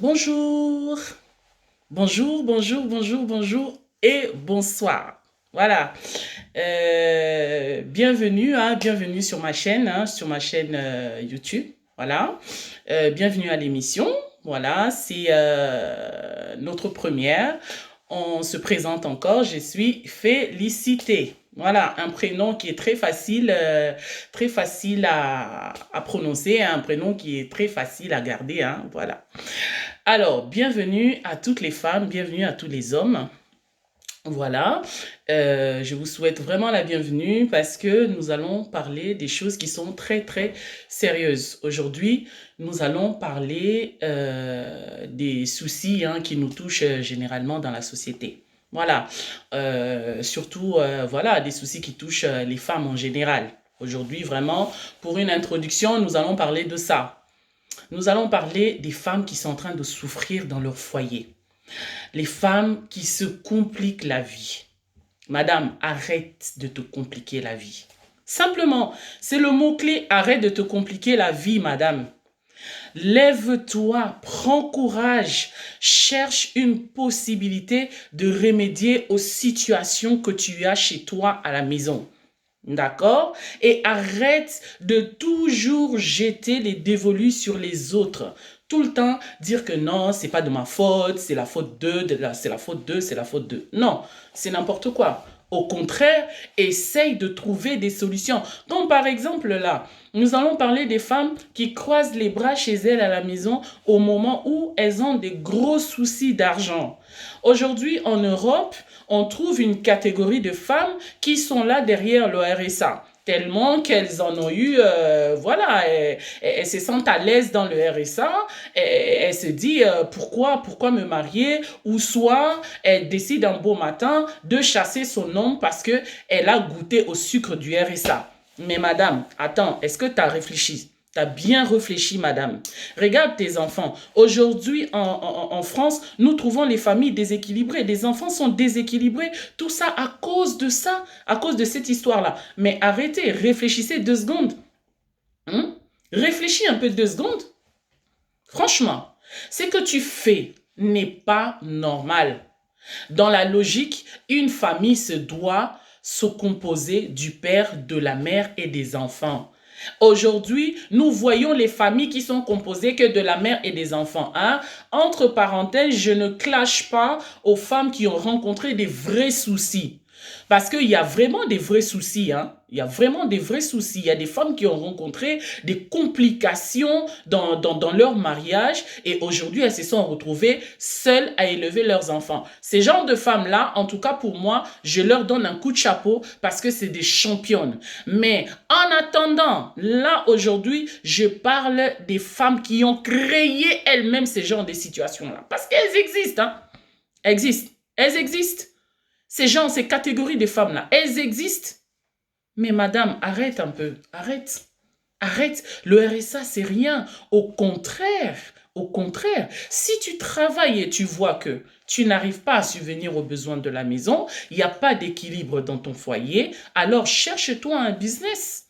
Bonjour, bonjour et bonsoir. Voilà. Bienvenue, bienvenue sur ma chaîne YouTube. Voilà. Bienvenue à l'émission. Voilà, c'est notre première. On se présente encore. Je suis Félicité. Voilà, un prénom qui est très facile à prononcer, un prénom qui est très facile à garder. Voilà. Alors, bienvenue à toutes les femmes, bienvenue à tous les hommes. Voilà, je vous souhaite vraiment la bienvenue parce que nous allons parler des choses qui sont très sérieuses. Aujourd'hui, nous allons parler des soucis qui nous touchent généralement dans la société. Voilà, surtout voilà des soucis qui touchent les femmes en général. Aujourd'hui, vraiment, pour une introduction, nous allons parler de ça. Nous allons parler des femmes qui sont en train de souffrir dans leur foyer. Les femmes qui se compliquent la vie. Madame, arrête de te compliquer la vie. Simplement, c'est le mot-clé, arrête de te compliquer la vie, madame. Lève-toi, prends courage, cherche une possibilité de remédier aux situations que tu as chez toi à la maison. D'accord? Et arrête de toujours jeter les dévolus sur les autres. Tout le temps dire que non, c'est pas de ma faute, c'est la faute d'eux, c'est la faute d'eux, c'est la faute d'eux. Non, c'est n'importe quoi. Au contraire, essaye de trouver des solutions. Comme par exemple là, nous allons parler des femmes qui croisent les bras chez elles à la maison au moment où elles ont des gros soucis d'argent. Aujourd'hui, en Europe, on trouve une catégorie de femmes qui sont là derrière le RSA tellement qu'elles en ont eu, voilà, elles se sentent à l'aise dans le RSA, elles se disent pourquoi me marier, ou soit elle décide un beau matin de chasser son homme parce qu'elle a goûté au sucre du RSA. Mais madame, attends, est-ce que tu as réfléchi? Tu as bien réfléchi, madame. Regarde tes enfants. Aujourd'hui, en France, nous trouvons les familles déséquilibrées. Les enfants sont déséquilibrés. Tout ça à cause de ça, à cause de cette histoire-là. Mais arrêtez, réfléchissez 2 secondes. Hein? Réfléchis un peu 2 secondes. Franchement, ce que tu fais n'est pas normal. Dans la logique, une famille se doit se composer du père, de la mère et des enfants. Aujourd'hui, nous voyons les familles qui sont composées que de la mère et des enfants. Entre parenthèses, je ne clash pas aux femmes qui ont rencontré des vrais soucis. Parce qu'il y a vraiment des vrais soucis. Il y a vraiment des vrais soucis. Il y a des femmes qui ont rencontré des complications dans leur mariage et aujourd'hui, elles se sont retrouvées seules à élever leurs enfants. Ces genres de femmes-là, en tout cas pour moi, je leur donne un coup de chapeau parce que c'est des championnes. Mais en attendant, là aujourd'hui, je parle des femmes qui ont créé elles-mêmes ces genres de situations-là. Parce qu'elles existent. Existent. Elles existent. Ces catégories de femmes-là, elles existent. Mais madame, arrête un peu, arrête. Arrête, le RSA, c'est rien. Au contraire, si tu travailles et tu vois que tu n'arrives pas à subvenir aux besoins de la maison, il n'y a pas d'équilibre dans ton foyer, alors cherche-toi un business.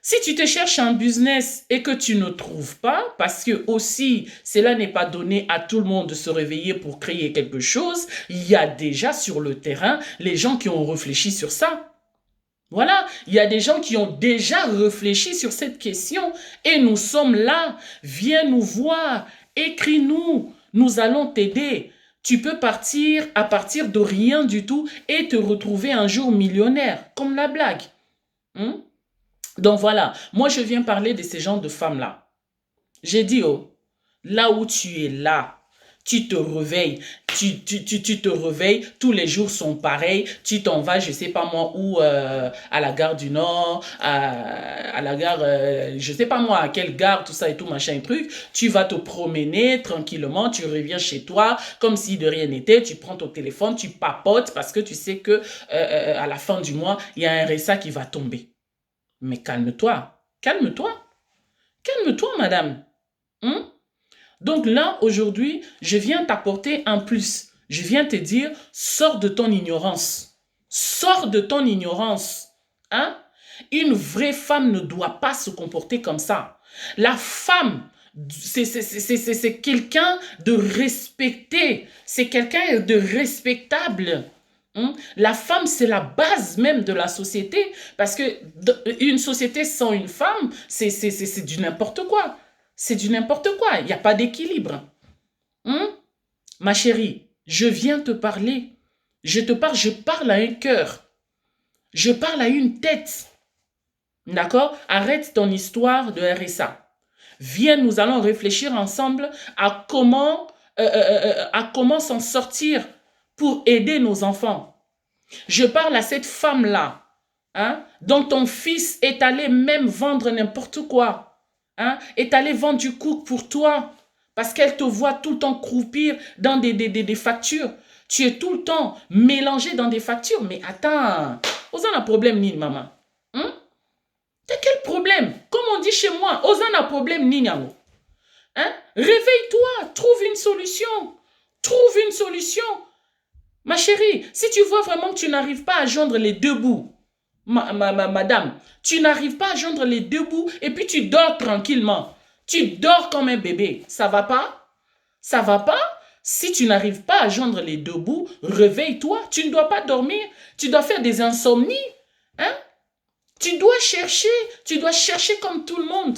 Si tu te cherches un business et que tu ne trouves pas, parce que aussi cela n'est pas donné à tout le monde de se réveiller pour créer quelque chose, il y a déjà sur le terrain les gens qui ont réfléchi sur ça. Voilà, il y a des gens qui ont déjà réfléchi sur cette question et nous sommes là. Viens nous voir, écris-nous, nous allons t'aider. Tu peux partir à partir de rien du tout et te retrouver un jour millionnaire, comme la blague. Hein? Donc voilà, moi je viens parler de ces genres de femmes-là. J'ai dit, oh, là où tu es là, tu te réveilles, tu te réveilles, tous les jours sont pareils, tu t'en vas, je sais pas moi où, à la gare du Nord, à la gare, je sais pas moi à quelle gare, tout ça et tout, machin et truc, tu vas te promener tranquillement, tu reviens chez toi, comme si de rien n'était, tu prends ton téléphone, tu papotes parce que tu sais que à la fin du mois, il y a un RSA qui va tomber. Mais calme-toi, calme-toi, calme-toi, madame. Hein? Donc là, aujourd'hui, je viens t'apporter un plus. Je viens te dire, sors de ton ignorance. Sors de ton ignorance. Hein? Une vraie femme ne doit pas se comporter comme ça. La femme C'est quelqu'un de respecté. C'est quelqu'un de respectable. La femme, c'est la base même de la société. Parce que une société sans une femme, c'est du n'importe quoi. C'est du n'importe quoi. Il n'y a pas d'équilibre. Ma chérie, je viens te parler. Je parle à un cœur. Je parle à une tête. D'accord? Arrête ton histoire de RSA. Viens, nous allons réfléchir ensemble à comment s'en sortir pour aider nos enfants. Je parle à cette femme-là, dont ton fils est allé même vendre n'importe quoi, est allé vendre du coke pour toi, parce qu'elle te voit tout le temps croupir dans des factures. Tu es tout le temps mélangé dans des factures. Mais attends, vous avez un problème, ni maman? T'as quel problème? Comme on dit chez moi, vous avez un problème, ni maman? Réveille-toi, trouve une solution. Trouve une solution. Ma chérie, si tu vois vraiment que tu n'arrives pas à joindre les deux bouts, madame, tu n'arrives pas à joindre les deux bouts et puis tu dors tranquillement. Tu dors comme un bébé. Ça va pas? Ça va pas? Si tu n'arrives pas à joindre les deux bouts, réveille-toi. Tu ne dois pas dormir. Tu dois faire des insomnies. Tu dois chercher comme tout le monde.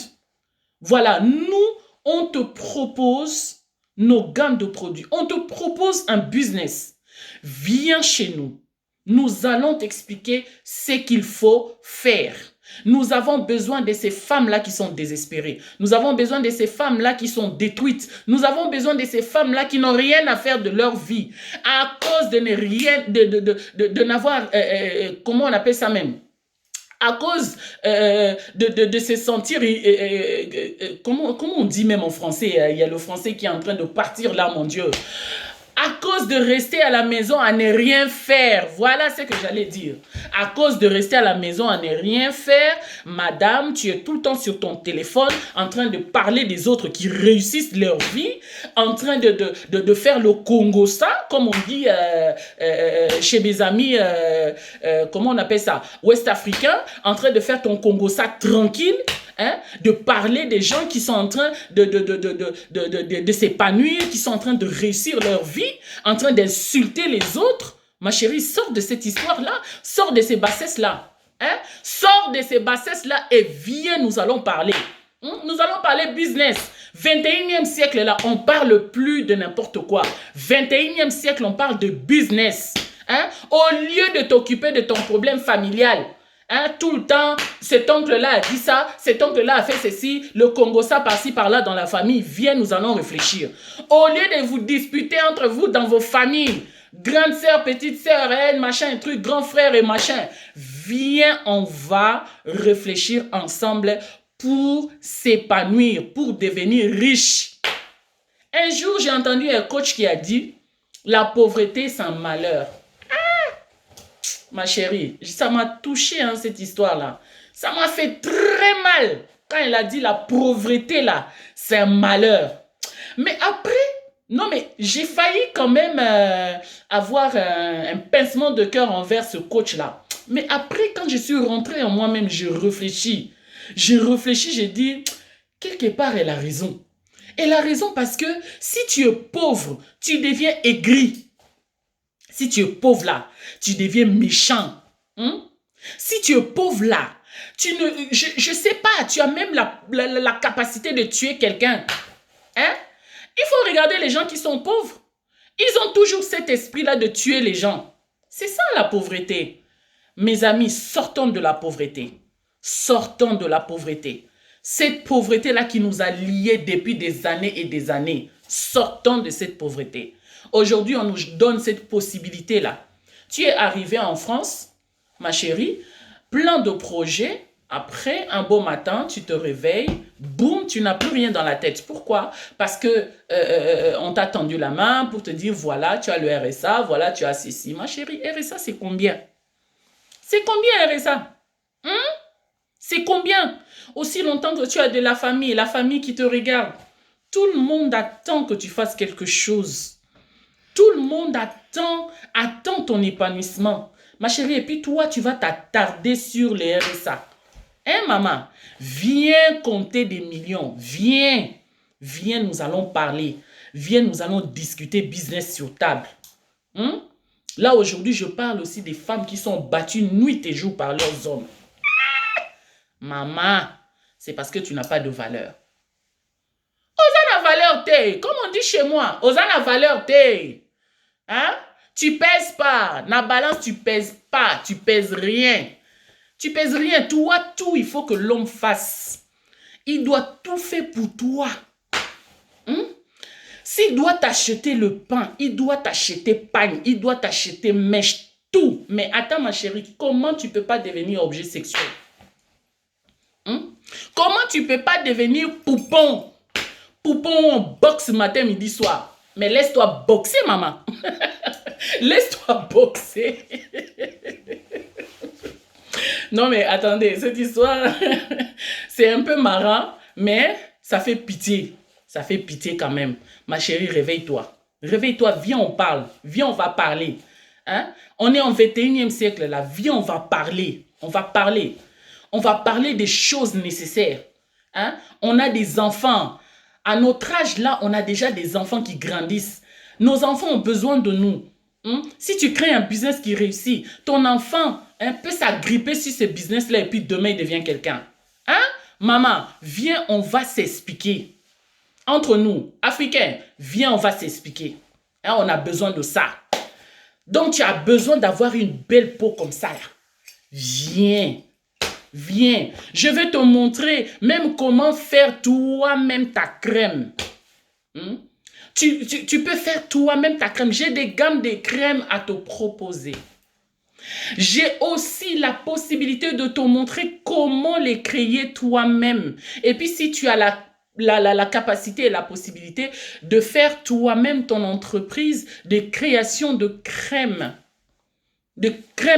Voilà, nous, on te propose nos gammes de produits. On te propose un business. Viens chez nous. Nous allons t'expliquer ce qu'il faut faire. Nous avons besoin de ces femmes-là qui sont désespérées. Nous avons besoin de ces femmes-là qui sont détruites. Nous avons besoin de ces femmes-là qui n'ont rien à faire de leur vie à cause de n'avoir, comment on appelle ça même? À cause de se sentir, comment on dit même en français, il y a le français qui est en train de partir là, mon Dieu. À cause de rester à la maison à ne rien faire. Voilà ce que j'allais dire. À cause de rester à la maison à ne rien faire, madame, tu es tout le temps sur ton téléphone en train de parler des autres qui réussissent leur vie, en train de faire le Congo ça, comme on dit chez mes amis, comment on appelle ça, ouest-africains, en train de faire ton Congo ça tranquille. De parler des gens qui sont en train de s'épanouir, qui sont en train de réussir leur vie, en train d'insulter les autres. Ma chérie, sors de cette histoire-là, sors de ces bassesses-là. Sors de ces bassesses-là et viens, nous allons parler. Nous allons parler business. 21e siècle, là, on parle plus de n'importe quoi. 21e siècle, on parle de business. Au lieu de t'occuper de ton problème familial, tout le temps, cet oncle-là a dit ça, cet oncle-là a fait ceci, le Congo ça par-ci par-là dans la famille. Viens, nous allons réfléchir. Au lieu de vous disputer entre vous dans vos familles, grande sœur, petite sœur, machin, truc, grand frère et machin, viens, on va réfléchir ensemble pour s'épanouir, pour devenir riche. Un jour, j'ai entendu un coach qui a dit, la pauvreté, c'est un malheur. Ma chérie, ça m'a touché cette histoire-là. Ça m'a fait très mal quand elle a dit la pauvreté là, c'est un malheur. Mais après, non mais j'ai failli quand même avoir un pincement de cœur envers ce coach-là. Mais après, quand je suis rentrée en moi-même, j'ai réfléchi, j'ai dit, quelque part elle a raison. Elle a raison parce que si tu es pauvre, tu deviens aigri. Si tu es pauvre là, tu deviens méchant. Si tu es pauvre là, je sais pas, tu as même la capacité de tuer quelqu'un. Il faut regarder les gens qui sont pauvres. Ils ont toujours cet esprit-là de tuer les gens. C'est ça la pauvreté. Mes amis, sortons de la pauvreté. Sortons de la pauvreté. Cette pauvreté-là qui nous a liés depuis des années et des années. Sortons de cette pauvreté. Aujourd'hui, on nous donne cette possibilité-là. Tu es arrivé en France, ma chérie, plein de projets. Après, un beau matin, tu te réveilles, boum, tu n'as plus rien dans la tête. Pourquoi? Parce que on t'a tendu la main pour te dire, voilà, tu as le RSA, voilà, tu as ceci. Ma chérie, RSA, c'est combien? C'est combien, RSA? C'est combien? Aussi longtemps que tu as de la famille qui te regarde. Tout le monde attend que tu fasses quelque chose. Tout le monde attend ton épanouissement. Ma chérie, et puis toi, tu vas t'attarder sur les RSA. Maman, viens compter des millions. Viens. Viens, nous allons parler. Viens, nous allons discuter business sur table. Là, aujourd'hui, je parle aussi des femmes qui sont battues nuit et jour par leurs hommes. Maman, c'est parce que tu n'as pas de valeur. Osa na valeur te, comme on dit chez moi, osa na valeur te. Hein? Tu pèses pas. Na balance, tu pèses pas. Tu pèses rien. Tu pèses rien. Toi, tout, il faut que l'homme fasse. Il doit tout faire pour toi. S'il doit t'acheter le pain, il doit t'acheter pagne, il doit t'acheter mèche, tout. Mais attends, ma chérie, comment tu ne peux pas devenir objet sexuel? Comment tu ne peux pas devenir poupon? Poupon, boxe matin, midi, soir. Mais laisse-toi boxer, maman. Laisse-toi boxer. Non, mais attendez, cette histoire, c'est un peu marrant, mais ça fait pitié. Ça fait pitié quand même. Ma chérie, réveille-toi. Réveille-toi, viens, on parle. Viens, on va parler. Hein? On est en 21e siècle là. Viens, on va parler. On va parler. On va parler des choses nécessaires. Hein? On a des enfants. À notre âge là, on a déjà des enfants qui grandissent. Nos enfants ont besoin de nous. Si tu crées un business qui réussit, ton enfant peut s'agripper sur ce business-là et puis demain, il devient quelqu'un. Hein? Maman, viens, on va s'expliquer. Entre nous, Africains, viens, on va s'expliquer. Hein, on a besoin de ça. Donc, tu as besoin d'avoir une belle peau comme ça. Là. Viens. Viens. Je vais te montrer même comment faire toi-même ta crème. Tu peux faire toi-même ta crème. J'ai des gammes de crèmes à te proposer. J'ai aussi la possibilité de te montrer comment les créer toi-même. Et puis, si tu as la capacité et la possibilité de faire toi-même ton entreprise de création de crèmes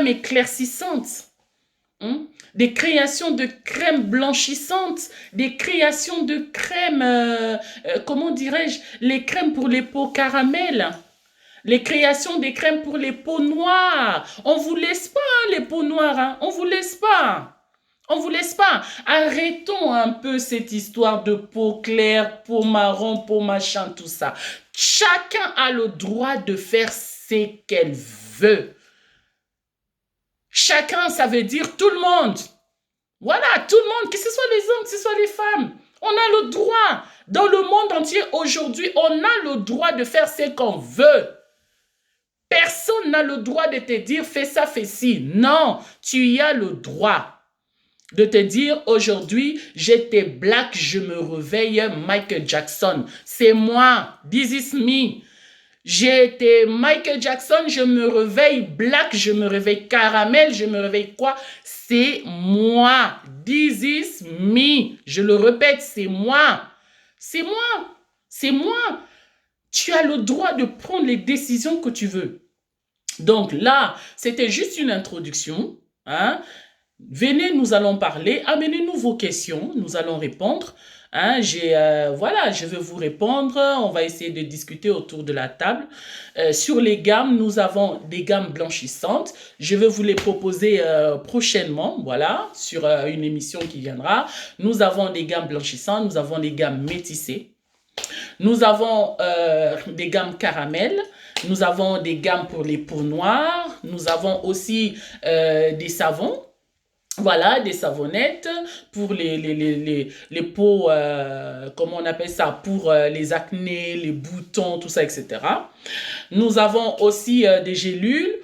éclaircissantes, des créations de crèmes blanchissantes, des créations de crèmes, comment dirais-je, les crèmes pour les peaux caramel, les créations des crèmes pour les peaux noires. On ne vous laisse pas les peaux noires, hein? On ne vous laisse pas. On ne vous laisse pas. Arrêtons un peu cette histoire de peau claire, peau marron, peau machin, tout ça. Chacun a le droit de faire ce qu'elle veut. Chacun, ça veut dire tout le monde. Voilà, tout le monde, que ce soit les hommes, que ce soit les femmes. On a le droit. Dans le monde entier, aujourd'hui, on a le droit de faire ce qu'on veut. Personne n'a le droit de te dire, fais ça, fais ci. Non, tu y as le droit de te dire, aujourd'hui, j'étais black, je me réveille Michael Jackson. C'est moi, this is me. J'ai été Michael Jackson, je me réveille black, je me réveille caramel, je me réveille quoi? C'est moi. This is me. Je le répète, c'est moi. C'est moi. C'est moi. Tu as le droit de prendre les décisions que tu veux. Donc là, c'était juste une introduction. Hein? Venez, nous allons parler. Amenez-nous vos questions. Nous allons répondre. Hein, voilà, je vais vous répondre. On va essayer de discuter autour de la table. Sur les gammes, nous avons des gammes blanchissantes. Je vais vous les proposer prochainement, voilà, sur une émission qui viendra. Nous avons des gammes blanchissantes, nous avons des gammes métissées. Nous avons des gammes caramel. Nous avons des gammes pour les peaux noires. Nous avons aussi des savons. Voilà, des savonnettes pour les peaux, comment on appelle ça, pour les acnés, les boutons, tout ça, etc. Nous avons aussi des gélules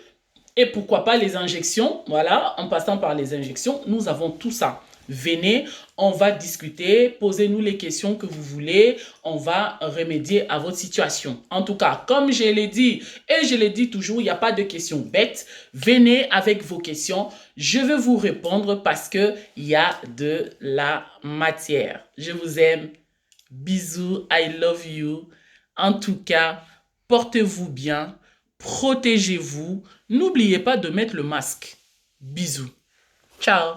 et pourquoi pas les injections. Voilà, en passant par les injections, nous avons tout ça. Venez, on va discuter, posez-nous les questions que vous voulez, on va remédier à votre situation. En tout cas, comme je l'ai dit, et je l'ai dit toujours, il n'y a pas de questions bêtes. Venez avec vos questions, je vais vous répondre parce qu'il y a de la matière. Je vous aime, bisous, I love you. En tout cas, portez-vous bien, protégez-vous. N'oubliez pas de mettre le masque. Bisous. Ciao.